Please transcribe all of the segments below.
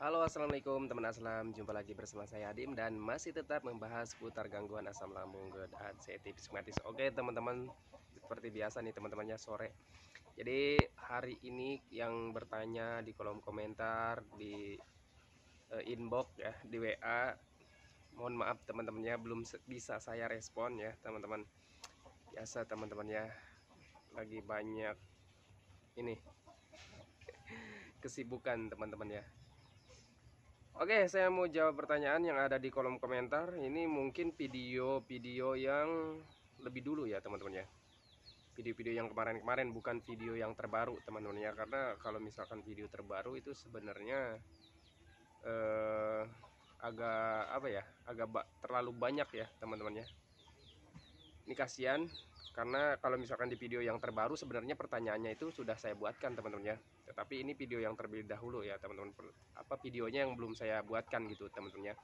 Halo, assalamualaikum teman aslam. Jumpa lagi bersama saya Adim dan masih tetap membahas seputar gangguan asam lambung, godaan sensitif psikomatis. Oke, teman-teman, seperti biasa nih teman-temannya sore. Jadi hari ini yang bertanya di kolom komentar di inbox ya di WA, mohon maaf teman-temannya belum bisa saya respon ya teman-teman. Biasa teman-temannya lagi banyak ini kesibukan teman-teman ya. Oke, saya mau jawab pertanyaan yang ada di kolom komentar. Ini mungkin video-video yang lebih dulu ya, teman-teman ya. Video-video yang kemarin-kemarin, bukan video yang terbaru, teman-teman ya. Karena kalau misalkan video terbaru itu sebenarnya eh, agak apa ya? Terlalu banyak ya, teman-teman ya. Ini kasihan karena kalau misalkan di video yang terbaru sebenarnya pertanyaannya itu sudah saya buatkan, teman-teman ya. Tetapi ini video yang terlebih dahulu ya, teman-teman. Apa videonya yang belum saya buatkan gitu, teman-teman ya.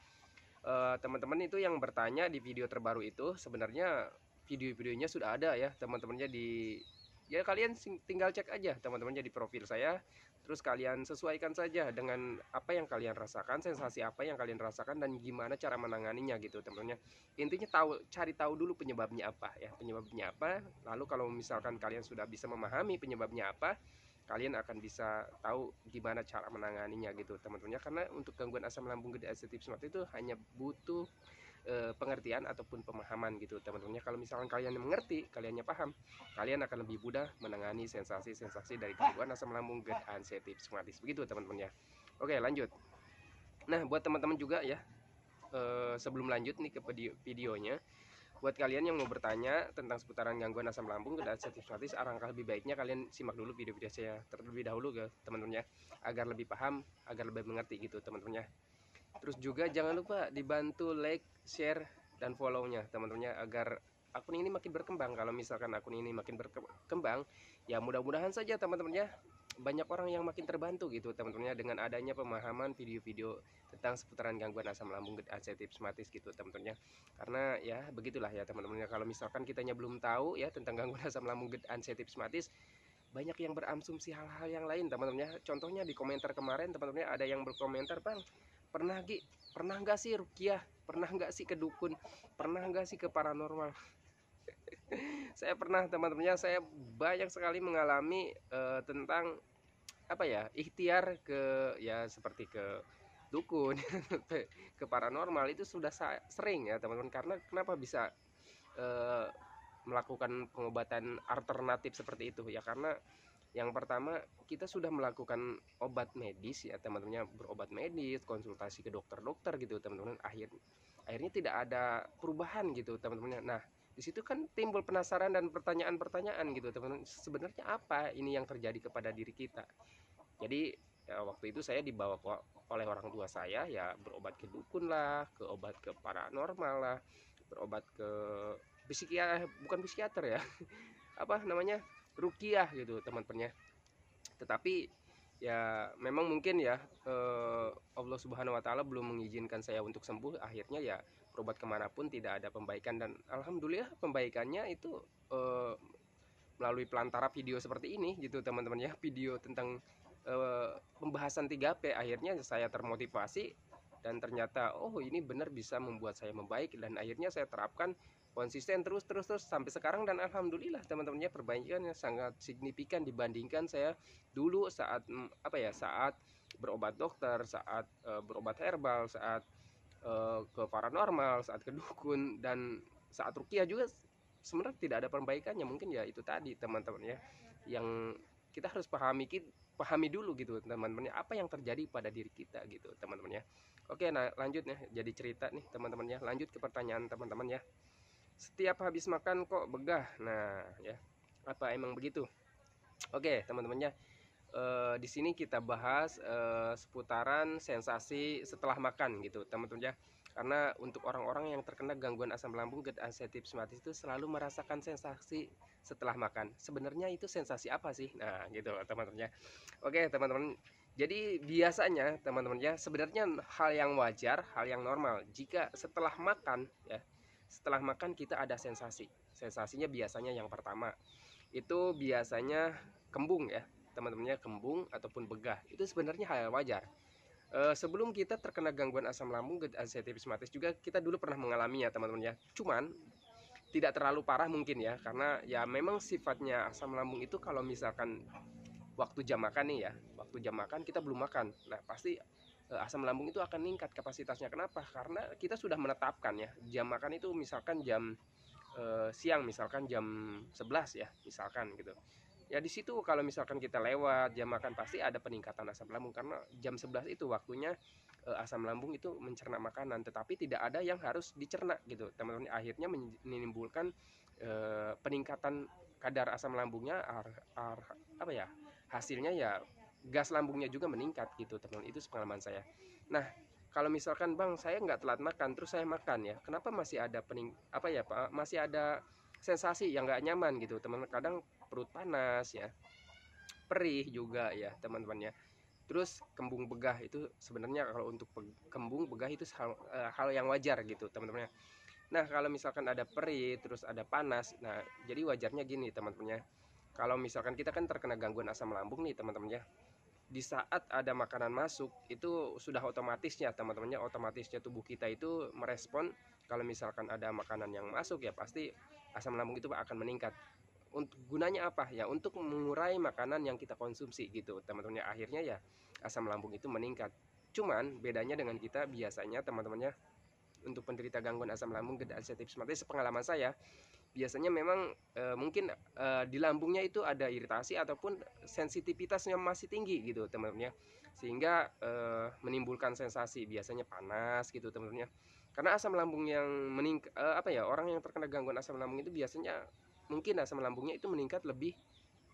Teman-teman itu yang bertanya di video terbaru itu sebenarnya video-videonya sudah ada ya teman-temannya di ya kalian tinggal cek aja teman-temannya di profil saya, terus kalian sesuaikan saja dengan apa yang kalian rasakan, sensasi apa yang kalian rasakan dan gimana cara menanganinya gitu teman-temannya. Intinya cari tahu dulu penyebabnya apa ya, penyebabnya apa. Lalu kalau misalkan kalian sudah bisa memahami penyebabnya apa, kalian akan bisa tahu gimana cara menanganinya gitu teman-teman ya. Karena untuk gangguan asam lambung gede aktivatif smart itu hanya butuh pengertian ataupun pemahaman gitu teman-teman ya. Kalau misalkan kalian mengerti, kaliannya paham, kalian akan lebih mudah menangani sensasi-sensasi dari gangguan asam lambung gede aktivatif smart begitu teman-teman ya. Oke, lanjut. Nah, buat teman-teman juga ya, sebelum lanjut nih ke videonya, buat kalian yang mau bertanya tentang seputaran gangguan asam lambung dan sensitif, alangkah lebih baiknya kalian simak dulu video-video saya terlebih dahulu ya teman-teman ya, agar lebih paham, agar lebih mengerti gitu teman-teman ya. Terus juga jangan lupa dibantu like, share, dan follow-nya teman-teman ya, agar akun ini makin berkembang. Kalau misalkan akun ini makin berkembang, ya mudah-mudahan saja teman-teman ya, banyak orang yang makin terbantu gitu teman-teman ya, dengan adanya pemahaman video-video tentang seputaran gangguan asam lambung sensitif somatis gitu teman-teman ya. Karena ya begitulah ya teman-teman ya, kalau misalkan kitanya belum tahu ya tentang gangguan asam lambung sensitif somatis, banyak yang berasumsi hal-hal yang lain teman-teman ya. Contohnya di komentar kemarin teman-teman ya, ada yang berkomentar, "Bang, pernah nggak sih rukiah, pernah nggak sih ke dukun, pernah nggak sih ke paranormal?" Saya pernah teman-teman ya, saya banyak sekali mengalami tentang apa ya, ikhtiar ke ya seperti ke dukun, ke paranormal itu sudah sering ya teman-teman. Karena kenapa bisa eh, melakukan pengobatan alternatif seperti itu ya, karena yang pertama kita sudah melakukan obat medis ya teman-teman, berobat medis, konsultasi ke dokter-dokter gitu teman-teman, akhirnya tidak ada perubahan gitu teman-teman. Nah, di situ kan timbul penasaran dan pertanyaan-pertanyaan gitu teman-teman, sebenarnya apa ini yang terjadi kepada diri kita. Jadi ya, waktu itu saya dibawa oleh orang tua saya ya, berobat ke dukun lah, ke obat ke paranormal lah, berobat ke psikiater, bukan psikiater ya, apa namanya, rukiah gitu teman-temannya. Tetapi ya memang mungkin ya Allah Subhanahu Wa Taala belum mengizinkan saya untuk sembuh. Akhirnya ya berobat kemanapun tidak ada pembaikan, dan alhamdulillah pembaikannya itu eh, melalui pelantara video seperti ini gitu teman-teman ya, video tentang pembahasan 3P. Akhirnya saya termotivasi dan ternyata oh ini benar bisa membuat saya membaik, dan akhirnya saya terapkan konsisten terus sampai sekarang. Dan alhamdulillah teman-temannya, perbaikannya sangat signifikan dibandingkan saya dulu saat apa ya, saat berobat dokter, saat berobat herbal, saat ke paranormal, saat ke dukun, dan saat rukiah juga sebenarnya tidak ada perbaikannya. Mungkin ya itu tadi teman-teman ya, yang kita harus pahami dulu gitu teman-teman ya, apa yang terjadi pada diri kita gitu teman-teman ya. Oke, nah lanjut ya, jadi cerita nih teman-teman ya, lanjut ke pertanyaan teman-teman ya. Setiap habis makan kok begah, nah ya, apa emang begitu? Oke teman-teman ya, di sini kita bahas seputaran sensasi setelah makan gitu teman-teman ya. Karena untuk orang-orang yang terkena gangguan asam lambung get sensitif somatis itu selalu merasakan sensasi setelah makan. Sebenarnya itu sensasi apa sih? Nah gitu teman-teman ya. Oke teman-teman, jadi biasanya teman-teman ya, sebenarnya hal yang wajar, hal yang normal jika setelah makan ya, setelah makan kita ada sensasi. Sensasinya biasanya yang pertama itu biasanya kembung ya teman-temannya, kembung ataupun begah, itu sebenarnya hal yang wajar. Sebelum kita terkena gangguan asam lambung epistatis juga kita dulu pernah mengalaminya teman-teman ya. Cuman tidak terlalu parah mungkin ya, karena ya memang sifatnya asam lambung itu kalau misalkan waktu jam makan nih ya, waktu jam makan kita belum makan, nah pasti asam lambung itu akan meningkat kapasitasnya. Kenapa? Karena kita sudah menetapkan ya jam makan itu misalkan jam siang, misalkan jam 11 ya misalkan gitu ya. Di situ kalau misalkan kita lewat jam makan pasti ada peningkatan asam lambung, karena jam 11 itu waktunya asam lambung itu mencerna makanan, tetapi tidak ada yang harus dicerna gitu teman-teman. Akhirnya menimbulkan peningkatan kadar asam lambungnya, apa ya, hasilnya ya gas lambungnya juga meningkat gitu teman-teman. Itu pengalaman saya. Nah, kalau misalkan bang saya nggak telat makan terus saya makan ya, kenapa masih ada masih ada sensasi yang nggak nyaman gitu teman-teman. Kadang perut panas ya, perih juga ya teman-teman ya. Terus kembung begah itu sebenarnya kalau untuk kembung begah itu hal yang wajar gitu teman-teman ya. Nah kalau misalkan ada perih terus ada panas, nah jadi wajarnya gini teman-teman ya. Kalau misalkan kita kan terkena gangguan asam lambung nih teman-teman ya, di saat ada makanan masuk itu sudah otomatisnya teman-temannya, otomatisnya tubuh kita itu merespon. Kalau misalkan ada makanan yang masuk ya pasti asam lambung itu akan meningkat. Untuk gunanya apa ya, untuk mengurai makanan yang kita konsumsi gitu teman-temannya. Akhirnya ya asam lambung itu meningkat. Cuman bedanya dengan kita biasanya teman-temannya, untuk penderita gangguan asam lambung epistatis pengalaman saya biasanya memang mungkin di lambungnya itu ada iritasi ataupun sensitivitasnya masih tinggi gitu teman-teman ya, sehingga menimbulkan sensasi biasanya panas gitu teman-teman ya. Karena asam lambung yang orang yang terkena gangguan asam lambung itu biasanya mungkin asam lambungnya itu meningkat lebih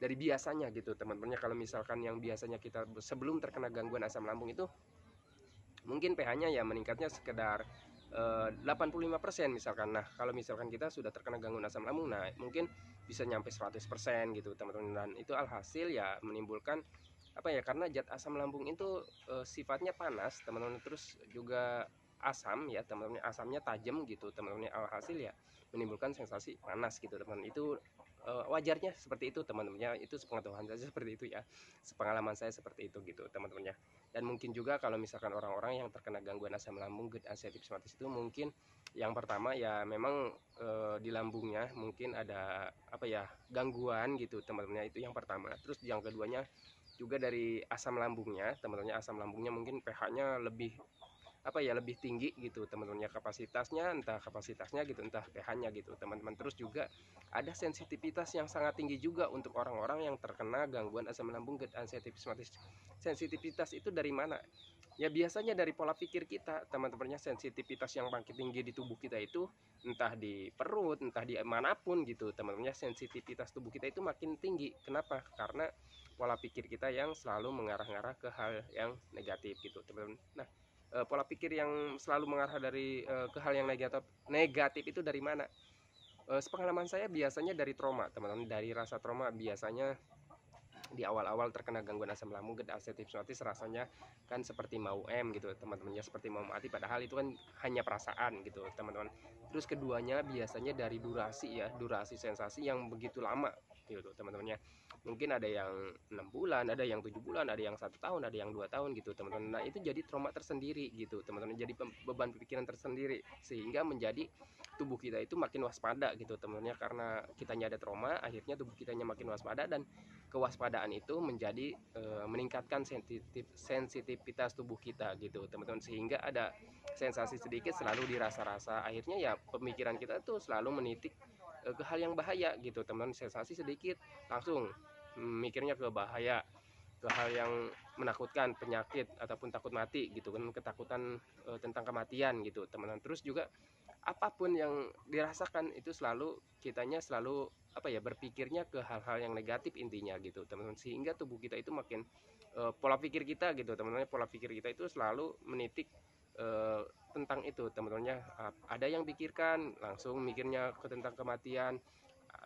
dari biasanya gitu teman-teman ya. Kalau misalkan yang biasanya kita sebelum terkena gangguan asam lambung itu mungkin pH-nya ya meningkatnya sekedar 85% misalkan. Nah kalau misalkan kita sudah terkena gangguan asam lambung, nah mungkin bisa nyampe 100% gitu teman-teman. Dan itu alhasil ya menimbulkan karena zat asam lambung itu sifatnya panas teman-teman, terus juga asam ya teman-teman, asamnya tajam gitu teman-teman. Alhasil ya menimbulkan sensasi panas gitu teman-teman. Itu wajarnya seperti itu teman-teman. Itu sepengetahuan saya seperti itu ya, sepengalaman saya seperti itu gitu teman-teman. Dan mungkin juga kalau misalkan orang-orang yang terkena gangguan asam lambung epistatis itu mungkin yang pertama ya memang di lambungnya mungkin ada gangguan gitu teman-teman. Itu yang pertama. Terus yang keduanya juga dari asam lambungnya teman-teman. Asam lambungnya mungkin pH-nya lebih lebih tinggi gitu teman-teman, kapasitasnya gitu, entah pH-nya gitu teman-teman. Terus juga ada sensitivitas yang sangat tinggi juga untuk orang-orang yang terkena gangguan asam lambung epistatis. Sensitivitas itu dari mana ya? Biasanya dari pola pikir kita teman-temannya. Sensitivitas yang makin tinggi di tubuh kita itu entah di perut entah di manapun gitu teman-temannya, sensitivitas tubuh kita itu makin tinggi. Kenapa? Karena pola pikir kita yang selalu mengarah-arah ke hal yang negatif gitu teman-teman. Nah pola pikir yang selalu mengarah ke hal yang negatif itu dari mana? Sepengalaman saya biasanya dari trauma teman-teman, dari rasa trauma. Biasanya di awal-awal terkena gangguan asam lambung epistatis rasanya kan seperti mau gitu teman-temannya, seperti mau mati, padahal itu kan hanya perasaan gitu teman-teman. Terus keduanya biasanya dari durasi sensasi yang begitu lama gitu teman-temannya. Mungkin ada yang 6 bulan, ada yang 7 bulan, ada yang 1 tahun, ada yang 2 tahun gitu teman-teman. Nah itu jadi trauma tersendiri gitu teman-teman, jadi beban pikiran tersendiri, sehingga menjadi tubuh kita itu makin waspada gitu teman-teman. Karena kitanya ada trauma, akhirnya tubuh kitanya makin waspada, dan kewaspadaan itu menjadi meningkatkan sensitivitas tubuh kita gitu teman-teman, sehingga ada sensasi sedikit selalu dirasa-rasa. Akhirnya ya pemikiran kita tuh selalu menitik ke hal yang bahaya gitu teman-teman. Sensasi sedikit langsung mikirnya ke bahaya, ke hal yang menakutkan, penyakit ataupun takut mati gitu kan, ketakutan tentang kematian gitu teman-teman. Terus juga apapun yang dirasakan itu kitanya selalu berpikirnya ke hal-hal yang negatif intinya gitu teman-teman, sehingga tubuh kita itu makin pola pikir kita gitu teman-teman, pola pikir kita itu selalu menitik tentang itu teman-temannya. Ada yang pikirkan langsung mikirnya ke tentang kematian,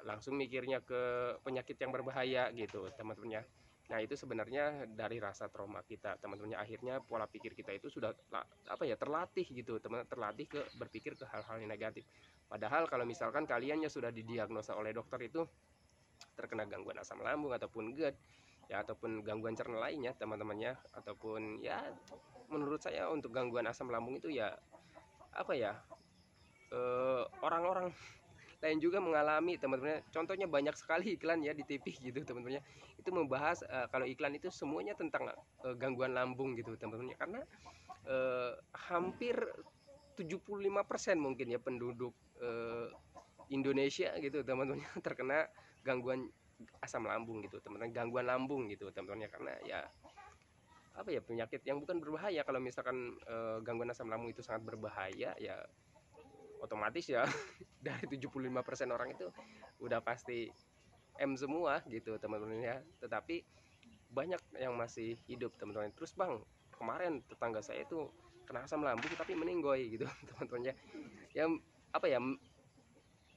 langsung mikirnya ke penyakit yang berbahaya gitu teman-temannya. Nah itu sebenarnya dari rasa trauma kita teman-temannya. Akhirnya pola pikir kita itu sudah terlatih gitu teman, terlatih ke berpikir ke hal-hal yang negatif. Padahal kalau misalkan kaliannya sudah didiagnosa oleh dokter itu terkena gangguan asam lambung ataupun GERD, ya, ataupun gangguan cerna lainnya teman-temannya, ataupun ya menurut saya untuk gangguan asam lambung itu ya apa ya, orang-orang lain juga mengalami teman-temannya. Contohnya banyak sekali iklan ya di TV gitu teman-temannya, itu membahas kalau iklan itu semuanya tentang gangguan lambung gitu teman-temannya, karena hampir 75% mungkin ya penduduk Indonesia gitu teman-temannya terkena gangguan asam lambung gitu teman-teman, gangguan lambung gitu teman-temannya, karena ya apa ya, penyakit yang bukan berbahaya. Kalau misalkan gangguan asam lambung itu sangat berbahaya ya otomatis ya dari 75% orang itu udah pasti M semua gitu teman-teman ya. Tetapi banyak yang masih hidup teman-teman. Terus bang, kemarin tetangga saya itu kena asam lambung tapi meninggoy gitu teman-teman ya. Yang apa ya,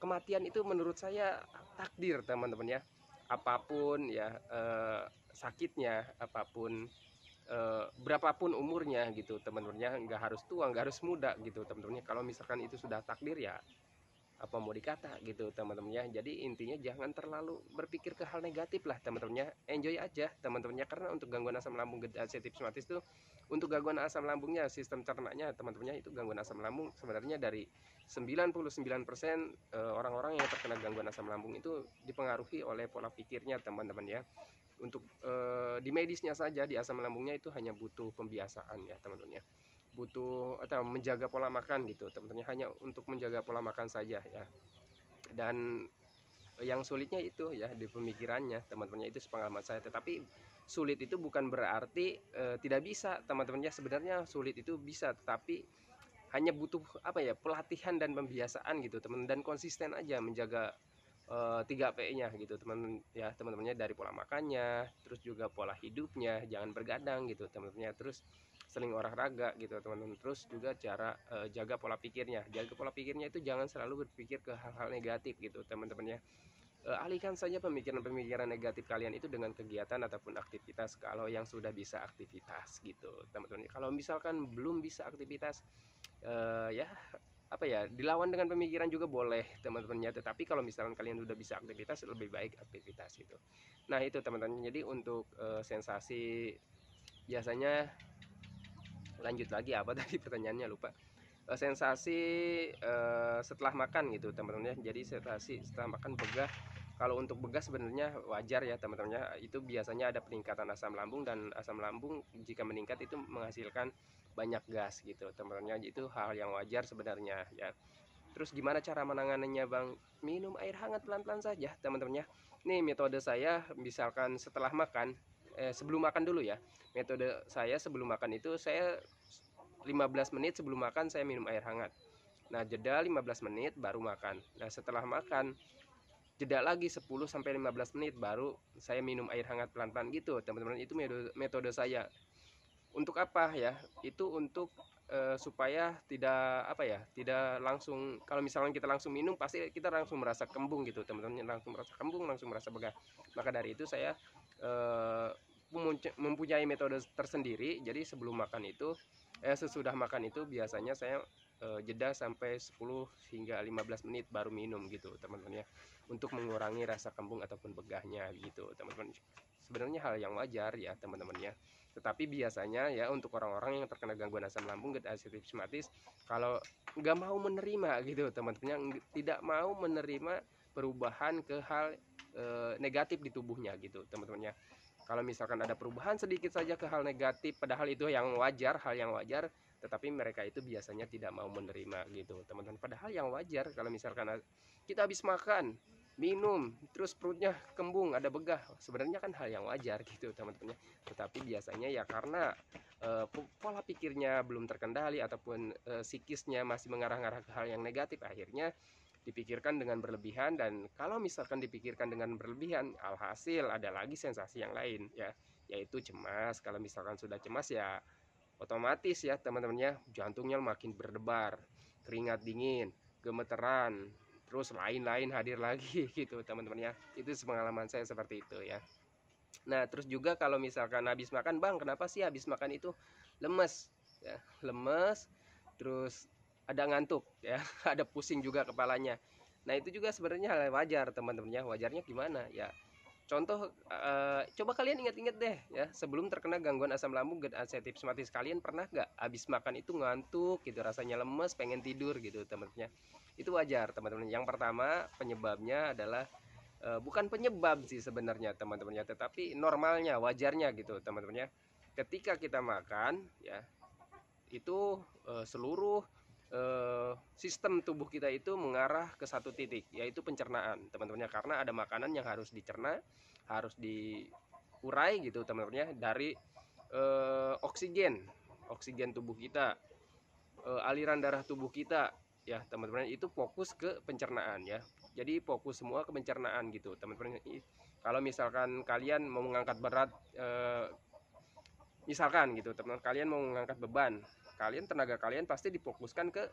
kematian itu menurut saya takdir teman-teman ya. Apapun ya sakitnya, apapun berapapun umurnya gitu teman-temannya, nggak harus tua, nggak harus muda gitu teman-temannya. Kalau misalkan itu sudah takdir ya apa mau dikata gitu teman-temannya. Jadi intinya jangan terlalu berpikir ke hal negatif lah teman-temannya, enjoy aja teman-temannya. Karena untuk gangguan asam lambung gestatif rheumatis itu, untuk gangguan asam lambungnya, sistem cernanya teman-temannya, itu gangguan asam lambung sebenarnya dari 99% orang-orang yang terkena gangguan asam lambung itu dipengaruhi oleh pola pikirnya teman-teman ya. Untuk di medisnya saja, di asam lambungnya itu hanya butuh pembiasaan ya teman-teman ya, butuh atau menjaga pola makan gitu teman-teman, hanya untuk menjaga pola makan saja ya. Dan yang sulitnya itu ya di pemikirannya teman-temannya, itu sepengalaman saya. Tetapi sulit itu bukan berarti tidak bisa teman-temannya. Sebenarnya sulit itu bisa, tetapi hanya butuh apa ya, pelatihan dan pembiasaan gitu teman, dan konsisten aja menjaga 3P-nya gitu teman ya teman-temannya, dari pola makannya, terus juga pola hidupnya, jangan bergadang gitu teman-temannya, terus sering olahraga gitu teman-teman, terus juga cara jaga pola pikirnya. Jaga pola pikirnya itu jangan selalu berpikir ke hal-hal negatif gitu teman-teman ya. Alihkan saja pemikiran-pemikiran negatif kalian itu dengan kegiatan ataupun aktivitas kalau yang sudah bisa aktivitas gitu teman-teman. Kalau misalkan belum bisa aktivitas ya apa ya, dilawan dengan pemikiran juga boleh teman-temannya. Tetapi kalau misalkan kalian udah bisa aktivitas, lebih baik aktivitas itu. Nah itu teman-teman, jadi untuk sensasi biasanya, lanjut lagi apa tadi pertanyaannya, lupa. Sensasi setelah makan gitu teman-teman ya. Jadi sensasi setelah makan begah, kalau untuk begah sebenarnya wajar ya teman-teman ya. Itu biasanya ada peningkatan asam lambung, dan asam lambung jika meningkat itu menghasilkan banyak gas gitu teman-teman ya. Itu hal yang wajar sebenarnya ya. Terus gimana cara menanganinya bang? Minum air hangat pelan-pelan saja teman-teman ya. Nih metode saya, misalkan setelah makan, sebelum makan dulu ya. Metode saya sebelum makan itu, saya 15 menit sebelum makan saya minum air hangat. Nah jeda 15 menit baru makan. Nah setelah makan jeda lagi 10-15 menit baru saya minum air hangat pelan-pelan gitu teman-teman. Itu metode saya. Untuk apa ya? Itu untuk supaya tidak apa ya, tidak langsung, kalau misalnya kita langsung minum pasti kita langsung merasa kembung gitu teman-teman, langsung merasa kembung, langsung merasa begah. Maka dari itu saya mempunyai metode tersendiri. Jadi sebelum makan itu, sesudah makan itu biasanya saya jeda sampai 10 hingga 15 menit baru minum gitu teman-teman ya, untuk mengurangi rasa kembung ataupun begahnya gitu teman-teman. Sebenarnya hal yang wajar ya teman-teman ya. Tetapi biasanya ya untuk orang-orang yang terkena gangguan asam lambung gestatif rheumatis, kalau nggak mau menerima gitu teman-teman, tidak mau menerima perubahan ke hal negatif di tubuhnya gitu teman-teman ya. Kalau misalkan ada perubahan sedikit saja ke hal negatif, padahal itu yang wajar, hal yang wajar, tetapi mereka itu biasanya tidak mau menerima gitu teman-teman. Padahal yang wajar, kalau misalkan kita habis makan, minum, terus perutnya kembung, ada begah, sebenarnya kan hal yang wajar gitu teman-teman. Tetapi biasanya ya karena pola pikirnya belum terkendali, ataupun psikisnya masih mengarah-arah ke hal yang negatif, akhirnya dipikirkan dengan berlebihan. Dan kalau misalkan dipikirkan dengan berlebihan, alhasil ada lagi sensasi yang lain ya, yaitu cemas. Kalau misalkan sudah cemas ya otomatis ya teman-temannya, jantungnya makin berdebar, keringat dingin, gemeteran, terus lain-lain hadir lagi gitu teman-teman ya. Itu pengalaman saya seperti itu ya. Nah terus juga kalau misalkan habis makan, bang kenapa sih habis makan itu lemes ya, lemes, terus ada ngantuk ya, ada pusing juga kepalanya. Nah itu juga sebenarnya hal yang wajar teman-teman ya. Wajarnya gimana ya, Contoh, coba kalian ingat-ingat deh ya, sebelum terkena gangguan asam lambung GERD hipersematis, kalian pernah nggak habis makan itu ngantuk gitu, rasanya lemes, pengen tidur gitu teman-teman? Itu wajar teman-teman. Yang pertama penyebabnya adalah bukan penyebab sih sebenarnya teman-teman ya, tetapi normalnya, wajarnya gitu teman-teman ya. Ketika kita makan ya, itu seluruh sistem tubuh kita itu mengarah ke satu titik, yaitu pencernaan teman-teman ya. Karena ada makanan yang harus dicerna, harus diurai gitu teman-teman ya, dari oksigen tubuh kita, aliran darah tubuh kita ya teman-teman, itu fokus ke pencernaan ya. Jadi fokus semua ke pencernaan gitu teman-teman. Kalau misalkan kalian mau mengangkat berat, misalkan gitu teman-teman, kalian mau mengangkat beban, tenaga kalian pasti difokuskan ke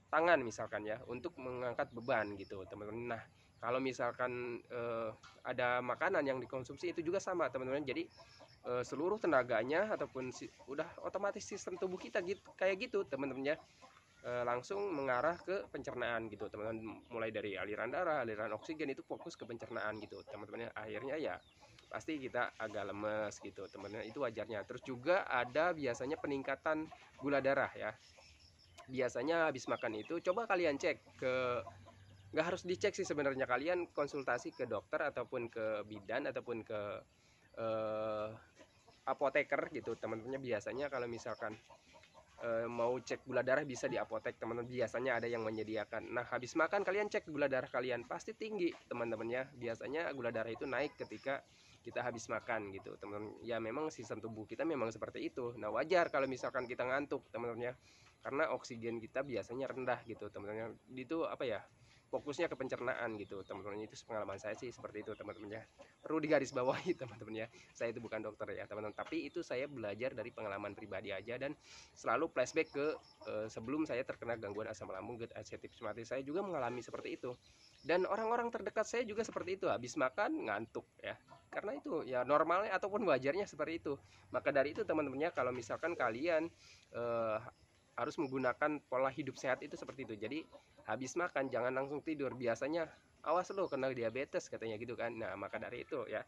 tangan misalkan ya, untuk mengangkat beban gitu teman-teman. Nah, kalau misalkan ada makanan yang dikonsumsi, itu juga sama teman-teman. Jadi seluruh tenaganya ataupun udah otomatis sistem tubuh kita gitu, kayak gitu teman-teman ya, langsung mengarah ke pencernaan gitu teman-teman. Mulai dari aliran darah, aliran oksigen, itu fokus ke pencernaan gitu teman-teman ya. Akhirnya ya pasti kita agak lemes gitu teman-teman, itu wajarnya. Terus juga ada biasanya peningkatan gula darah ya. Biasanya habis makan itu coba kalian cek ke, nggak harus dicek sih sebenarnya, kalian konsultasi ke dokter ataupun ke bidan ataupun ke eh, apoteker gitu teman-teman. Biasanya kalau misalkan mau cek gula darah bisa di apotek teman-teman, biasanya ada yang menyediakan. Nah, habis makan kalian cek gula darah kalian, pasti tinggi teman-teman ya. Biasanya gula darah itu naik ketika kita habis makan gitu teman-teman ya. Memang sistem tubuh kita memang seperti itu. Nah, wajar kalau misalkan kita ngantuk teman-teman ya, karena oksigen kita biasanya rendah gitu teman-teman. Itu apa ya, fokusnya ke pencernaan gitu teman-teman. Itu pengalaman saya sih seperti itu teman-teman ya, perlu digarisbawahi teman-teman ya. Saya itu bukan dokter ya teman-teman, tapi itu saya belajar dari pengalaman pribadi aja, dan selalu flashback ke sebelum saya terkena gangguan asam lambung GERD hipersematis. Saya juga mengalami seperti itu, dan orang-orang terdekat saya juga seperti itu, habis makan ngantuk ya, karena itu ya normalnya ataupun wajarnya seperti itu. Maka dari itu teman-temannya, kalau misalkan kalian eh, harus menggunakan pola hidup sehat itu seperti itu. Jadi habis makan jangan langsung tidur. Biasanya awas lo kena diabetes katanya gitu kan. Nah, maka dari itu ya,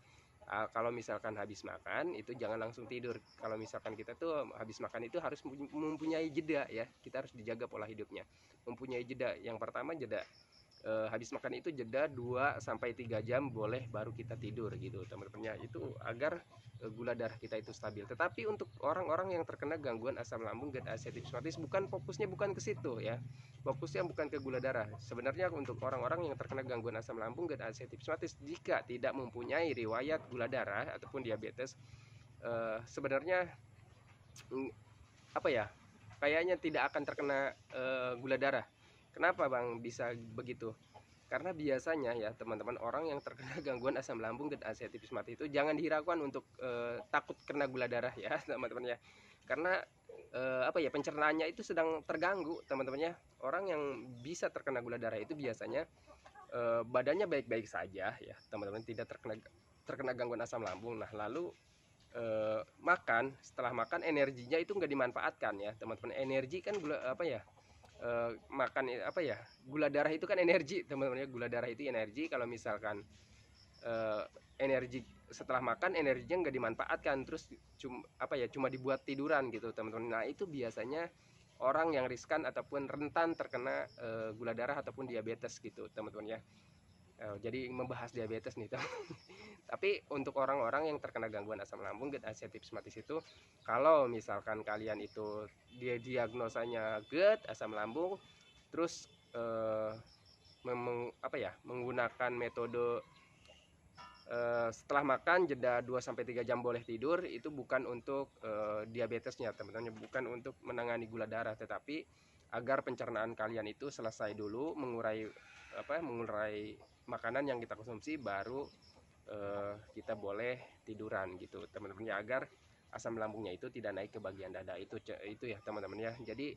kalau misalkan habis makan itu jangan langsung tidur. Kalau misalkan kita tuh habis makan itu harus mempunyai jeda ya. Kita harus dijaga pola hidupnya, mempunyai jeda. Yang pertama jeda, habis makan itu jeda 2 sampai 3 jam boleh, baru kita tidur gitu teman-teman ya. Itu agar gula darah kita itu stabil. Tetapi untuk orang-orang yang terkena gangguan asam lambung GERD hipersematis, bukan fokusnya bukan ke situ ya. Fokusnya bukan ke gula darah. Sebenarnya untuk orang-orang yang terkena gangguan asam lambung GERD hipersematis, jika tidak mempunyai riwayat gula darah ataupun diabetes, sebenarnya apa ya, kayaknya tidak akan terkena gula darah. Kenapa bang bisa begitu? Karena biasanya ya teman-teman, orang yang terkena gangguan asam lambung dan hipersematis itu jangan dihiraukan untuk takut kena gula darah ya teman-teman ya. Karena apa ya, pencernaannya itu sedang terganggu teman-teman ya. Orang yang bisa terkena gula darah itu biasanya badannya baik-baik saja ya teman-teman, tidak terkena gangguan asam lambung. Nah, lalu setelah makan energinya itu nggak dimanfaatkan ya teman-teman. Energi kan gula apa ya, makan apa ya, gula darah itu kan energi teman-teman ya. Gula darah itu energi. Kalau misalkan energi setelah makan, energinya nggak dimanfaatkan, terus cuma dibuat tiduran gitu teman-teman. Nah, itu biasanya orang yang riskan ataupun rentan terkena gula darah ataupun diabetes gitu teman-teman ya. Jadi membahas diabetes nih teman. Tapi untuk orang-orang yang terkena gangguan asam lambung GERD hipersematis itu, kalau misalkan kalian itu dia diagnosanya GERD asam lambung, terus menggunakan metode setelah makan jeda 2 sampai 3 jam boleh tidur, itu bukan untuk diabetesnya teman-teman, bukan untuk menangani gula darah, tetapi agar pencernaan kalian itu selesai dulu, mengurai makanan yang kita konsumsi, baru kita boleh tiduran gitu teman-teman ya, agar asam lambungnya itu tidak naik ke bagian dada. Itu ya teman-teman ya. Jadi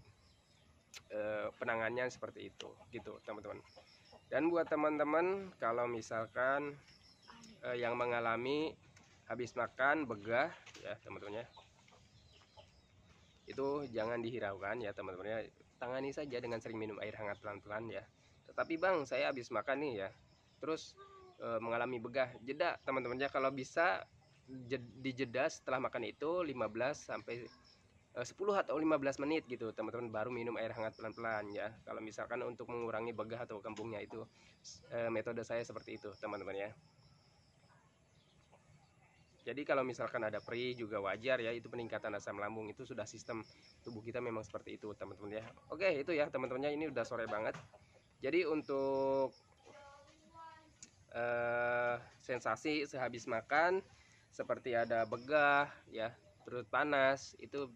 penanganannya seperti itu gitu teman-teman. Dan buat teman-teman kalau misalkan yang mengalami habis makan begah ya teman-teman ya, itu jangan dihiraukan ya teman-teman ya. Tangani saja dengan sering minum air hangat pelan-pelan ya. Tetapi bang, saya habis makan nih ya, terus mengalami begah. Jeda teman-temannya, kalau bisa dijeda setelah makan itu 15 sampai 10 atau 15 menit gitu teman-teman, baru minum air hangat pelan-pelan ya. Kalau misalkan untuk mengurangi begah atau kembungnya itu, metode saya seperti itu teman-teman ya. Jadi kalau misalkan ada perih juga wajar ya, itu peningkatan asam lambung, itu sudah sistem tubuh kita memang seperti itu teman-teman ya. Oke, itu ya teman-temannya, ini udah sore banget. Jadi untuk sensasi sehabis makan seperti ada begah ya, perut panas, itu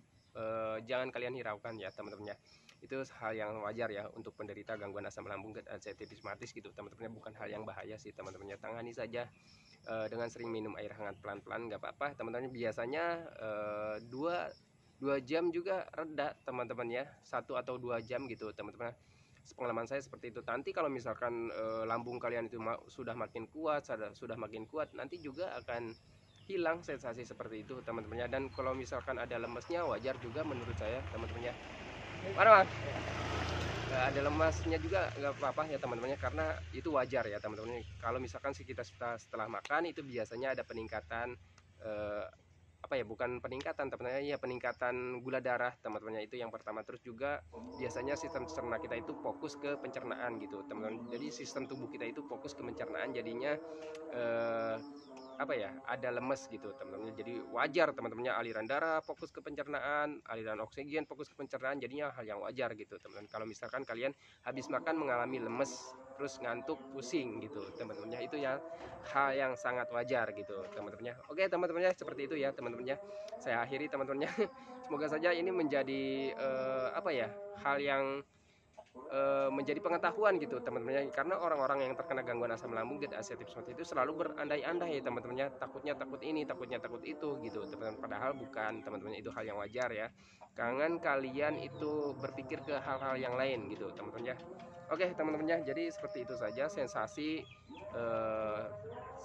jangan kalian hiraukan ya teman-teman ya. Itu hal yang wajar ya untuk penderita gangguan asam lambung epistatis gitu teman-teman, bukan hal yang bahaya sih teman-teman. Tangani saja dengan sering minum air hangat pelan-pelan, nggak apa-apa teman-teman. Biasanya 2 jam juga reda teman-teman ya, 1 atau 2 jam gitu teman-teman. Pengalaman saya seperti itu. Nanti kalau misalkan lambung kalian itu sudah makin kuat, sudah makin kuat, nanti juga akan hilang sensasi seperti itu teman-temannya. Dan kalau misalkan ada lemesnya, wajar juga menurut saya teman-temannya. Mana bang? Ada lemasnya juga nggak apa-apa ya teman-temannya, karena itu wajar ya teman-teman. Kalau misalkan kita setelah makan itu biasanya ada peningkatan apa ya, bukan peningkatan teman-teman ya, peningkatan gula darah teman-temannya, itu yang pertama. Terus juga biasanya sistem cerna kita itu fokus ke pencernaan gitu teman-teman. Jadi sistem tubuh kita itu fokus ke pencernaan, jadinya apa ya, ada lemes gitu teman-teman. Jadi wajar teman-temannya, aliran darah fokus ke pencernaan, aliran oksigen fokus ke pencernaan, jadinya hal yang wajar gitu teman-teman. Kalau misalkan kalian habis makan mengalami lemes, terus ngantuk, pusing gitu teman-temannya, itu ya hal yang sangat wajar gitu teman-temannya. Oke teman-temannya, seperti itu ya teman-temannya. Saya akhiri teman-temannya. Semoga saja ini menjadi apa ya, hal yang menjadi pengetahuan gitu teman-temannya, karena orang-orang yang terkena gangguan asam lambung dan epistatis seperti itu selalu berandai-andai ya teman-temannya, takutnya takut ini, takutnya takut itu gitu teman-teman, padahal bukan teman-teman, itu hal yang wajar ya. Jangan kalian itu berpikir ke hal-hal yang lain gitu teman-teman ya. Oke teman-temannya, jadi seperti itu saja sensasi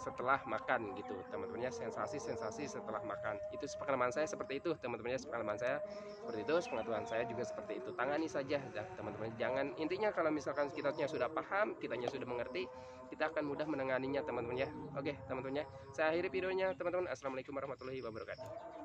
setelah makan gitu teman-temannya, sensasi setelah makan itu pengalaman saya seperti itu teman-temannya, pengalaman saya seperti itu, pengetahuan saya juga seperti itu. Tangani saja ya teman-teman, jangan, intinya kalau misalkan kitanya sudah paham, kitanya sudah mengerti, kita akan mudah menanganinya teman-teman ya. Oke teman-teman ya, saya akhiri videonya teman-teman. Assalamualaikum warahmatullahi wabarakatuh.